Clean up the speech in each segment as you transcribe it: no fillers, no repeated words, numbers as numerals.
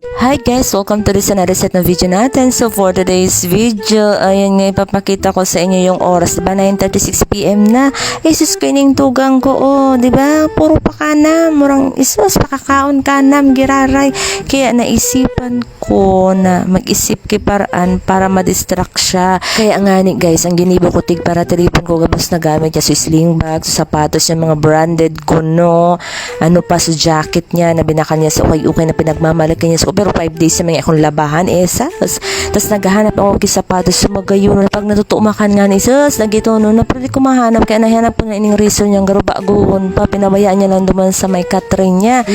Hi guys! Welcome to this another set na video natin. So for today's video, ayan nga ipapakita ko sa inyo yung oras. Diba 9:36 PM na? Screening tugang ko. Oh, diba? Puro pa kanam. Murang isos, pakakaon kanam, giraray. Kaya naisipan ko na mag-isip kiparaan para ma-distract siya. Kaya nga ni guys, ang ginibo ko tig para telefon ko gabos na gamit niya. So sling bag, so sapatos yung mga branded kuno. Ano pa sa jacket niya na binakal niya sa ukay-ukay na pinagmamalaki niya. So pero 5 days na may akong labahan esas. Tapos naghahanap ako ng sapatos sumagayon na pag natutumakan nga ni sus nagito no na pwede ko mahanap kaya nahanap ko na ining reason niyang garo baguhon pa pinabayaan niya lang duman sa may katring niya.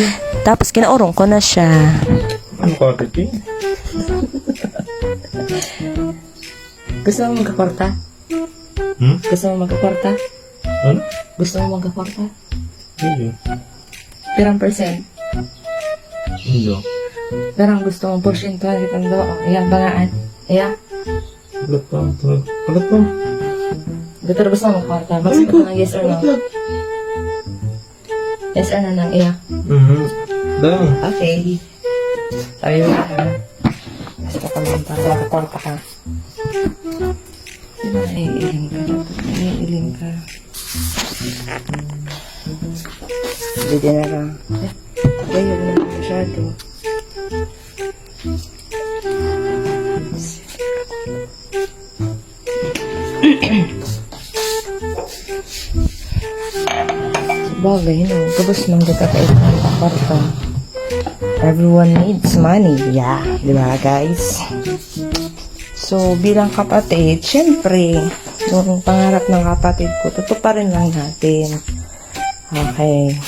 Tapos kinaurong ko na siya. Ano ka, Titi? Gusto mo magkakwarta? Gusto mo magkakwarta? Ano? Gusto mo magkakwarta? Hindi. Pirang percent? Hindi. Parang gusto mong porsyentuhan kitang do. Ayan, bangaan. Ayan. Ulat pa. Ulat pa. Betul gusto mo magkakwarta? Gusto mo ng yes or no? Yes or no lang, ayan. Dang. Okay. Sabi mo ka. Gusto ko naman pa. Makakwarta ka. Diba naiiling ka? Naiiling ka. Hindi na lang. Ayaw na masyado. Bagay, no? Gabos nang dito ng aparta. Everyone needs money. Yeah, di ba guys? So, bilang kapatid, syempre, yung pangarap ng kapatid ko, tutuparin lang natin. Okay.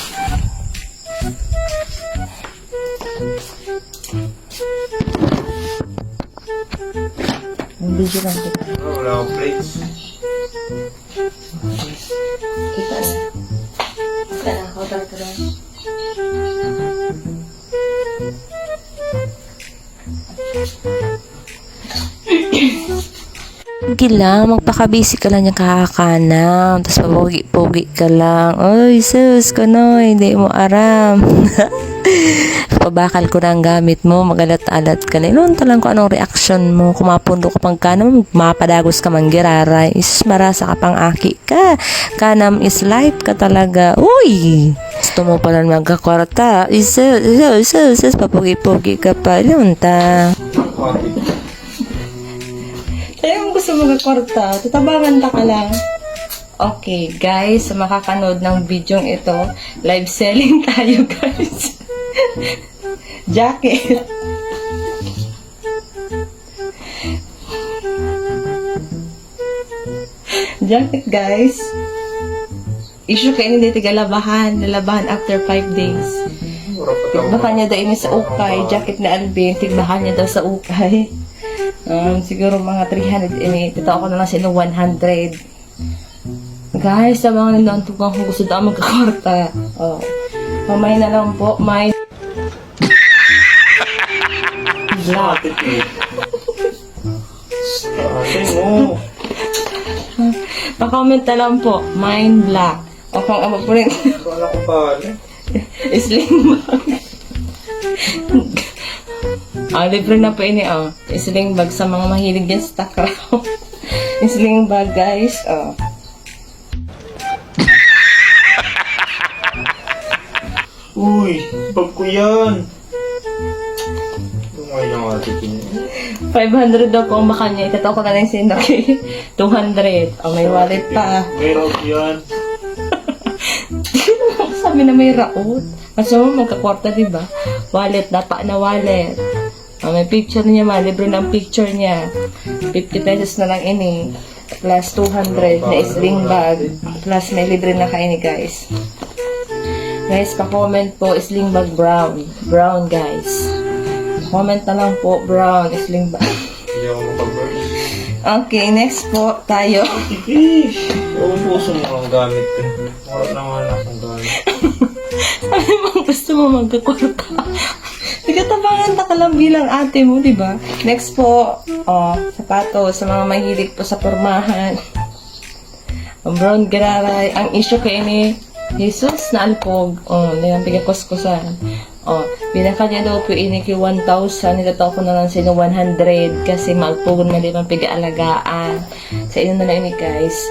Ang video lang kita. Wala akong plates. Kita na. Kita na ako talaga. Sige lang, magpaka-busy ka lang yung kakakanam. Tapos papogi-pogi ka lang. Oy, sus, kunoy, hindi mo aram. Pabakal ko na ang gamit mo, magalat-alat ka na. Inon talang ko anong reaction mo. Kung mapundo ka pang kanam, mapadagos ka mang giraray. Isus, marasa ka pang aki ka. Kanam is life ka talaga. Uy! Gusto mo pala magkakwarta. Isus, papogi-pogi ka pa. Inon ta. Kaya mo gusto magkakwarta, tatabangan ta ka lang. Okay, guys, sa makakanood ng video ito, live selling tayo, guys. Jacket. Jacket, guys. Issue kayo hindi tigalabahan. Lalabahan after 5 days. Tigbahan niya daw ini sa ukay. Jacket na Alvin. Tigbahan niya daw sa ukay. Siguro mga 300 ini. Tito ako na lang sino 100. Guys, sa mga nandun tukang kung gusto daw magkakorta. Oh. Mamay na lang po. May black. Pa-comment na lang po. Mine black. O kung ama po rin. Wala ko pala. Sling bag. Libre na po ini, sling bag sa mga mahilig yan sa takraw. Sling bag, guys, Uy, bag ko yan. Tumay na nga, Titi. 500 daw po ang baka niya. Itataw ko na lang yung sinaki. 200. May wallet pa. May route yan. Sabi na may raot. Kasi mo magkakwarta, diba? Wallet, dapat na wallet. May picture niya, libre ng picture niya. 50 pesos na lang ini. Plus 200 na sling bag. Plus may libre na kaini, guys. Guys, pa-comment po, sling bag brown. Brown, guys. Comment na lang po, brown, sling bag. Hindi ako mapag-burn. Okay, next po tayo. Titi! Uubuso mo ang gamit ko. Wala naman akong gamit. Sabi mo, gusto mo magkakwarta. Nagkatabangan ka lang bilang ate mo, di ba? Next po, sapatos sa mga mahilig po sa pormahan. Ang brown gararay. Ang issue kay ni Jesus na alpog. Nilang pigakos-kusan. Oh, binaka niya daw po iniki 1,000. Nilataw ko na lang sino 100 kasi magpugon na di man pigaalagaan. Sa inyo na lang ini guys.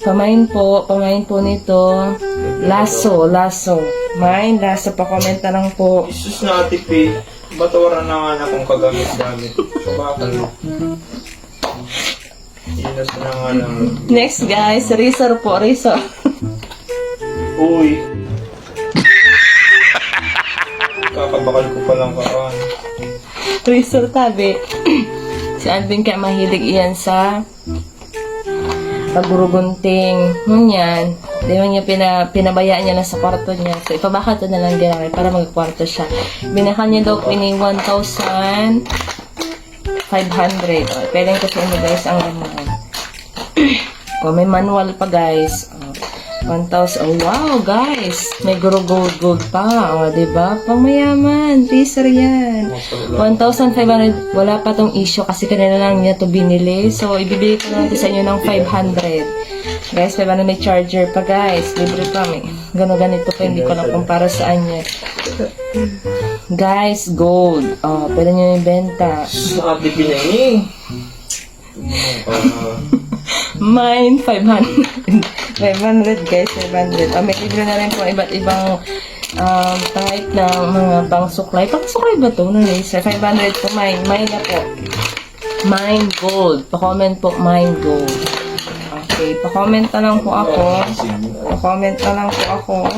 Pamain po nito. Lasso. Mine, lasso. Pa-comment na lang po. Isus na ate P. Batawaran na nga na kung kagamit-gamit. Bakal. Inas na nga lang. Next guys, razor po, razor. Uy. Kakabakal ko pa lang kaan. Razor tabi. Si Alvin kaya mahilig iyan sa pagurugunting. Ngunyan, di ba niya pinabayaan niya na sa kwarto niya. So, ipabaka to na lang ginamit para magkwarto siya. Binaka niya daw po ini 1,500. Pwede ko sa inyo guys ang laman. May manual pa guys. 1,000. Oh, wow guys. May gold pa. O, diba? Pangmayaman. Razor yan. 1,500. Wala pa tong issue kasi kanina lang niya to binili. So, ibibigay ko natin sa inyo ng 500. Guys, may charger pa guys. Libre pa. May ganito pa. Hindi ko na kung para saan yan. Guys, gold. Oh, pwede nyo yung benta. Sa ate P na ini. Mine, 500. 500 guys, 500. May libre na rin po iba't ibang type ng mga pang-suklay. Pang-suklay ba ito? 500 po, mine. Mine na po. Mine gold. Pa-comment po, mine gold. Okay, pa-comment na lang po ako. Pa-comment na lang po ako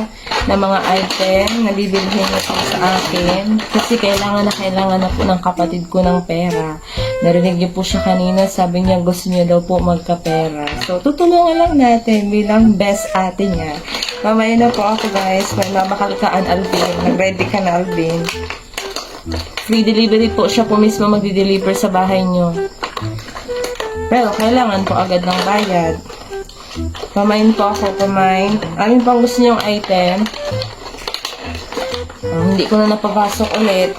ng mga item na bibilhin niyo po sa akin. Kasi kailangan na po ng kapatid ko ng pera. Narinig niyo po siya kanina, sabi niya gusto niya daw po magkapera. So, tutulungan lang natin bilang best ate niya. Mamaya na po ako guys, may mamakalkaan Alvin. Nag-ready ka na Alvin. Free delivery po siya po mismo magdi-deliver sa bahay niyo. Pero kailangan po agad ng bayad. Pamain po ako, pamain. Alin pang gusto niyong item? Hindi ko na napapasok ulit.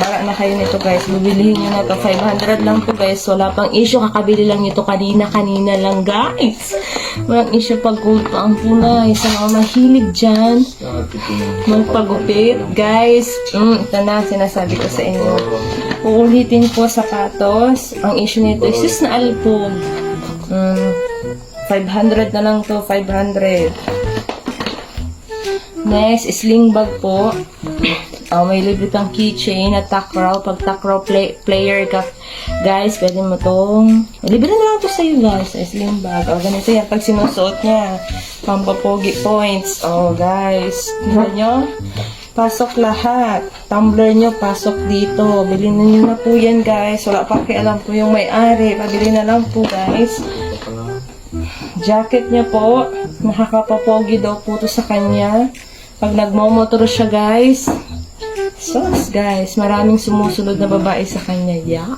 Bara na kayo nito guys. Bibilihin nyo na to. 500 lang to guys. Wala pang issue. Kakabili lang nito kanina lang guys. Walang issue pag gold pa ang punay. Sa mga mahilig dyan. Magpagupit. Guys, ito na sinasabi ko sa inyo. Uulitin po sapatos. Ang issue nito is just na alpog. 500 na lang to. 500. Next, sling bag po. May libre kang keychain na takraw. Pag takraw player ka, guys, pwede mo tong... Libre na lang to sa'yo, guys. Sling bag. Ganito yan. Pag sinusuot niya, pampapogi points. Guys. Diba nyo? Pasok lahat. Tumbler nyo, pasok dito. Bilhin na nyo na po yan, guys. Wala pa kialam po yung may-ari. Pabili na lang po, guys. Jacket niya po. Nakakapapogi daw po to sa kanya. Pag nagmomotor siya, guys. Sos, guys. Maraming sumusunod na babae sa kanya. Yeah.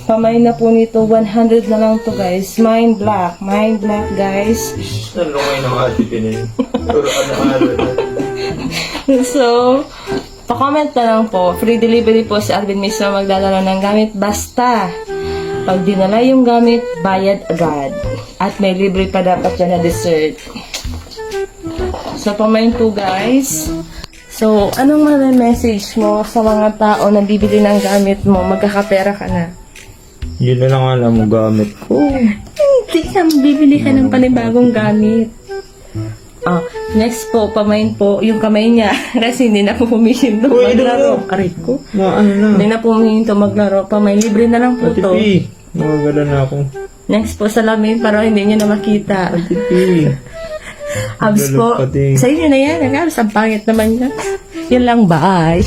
Pamay na po nito. 100 na lang to, guys. Mine black. Mine black, guys. Nalungay ng ate P na yun. Pero ano. So, pa-comment na lang po. Free delivery po si Alvin mismo magdadala ng gamit. Basta, pag dinala yung gamit, bayad agad. At may libre pa dapat dyan na dessert. So, pamain po guys. So, anong message mo sa mga tao na bibili ng gamit mo? Magkakapera ka na. Yun na lang alam mo gamit ko. Hindi ka, bibili ka ng panibagong gamit. Next po, pamain po, yung kamay niya. Kasi hindi na po pumihinto maglaro. Aray ko. Hindi na po pumihinto maglaro. Pamain, libre na lang po Ate to. P, magagala na ako. Next po, salamin para hindi niyo na makita. Ate P. Abs po, Pati. sa inyo na yan. Ang pangit naman yan. Yun lang, bye.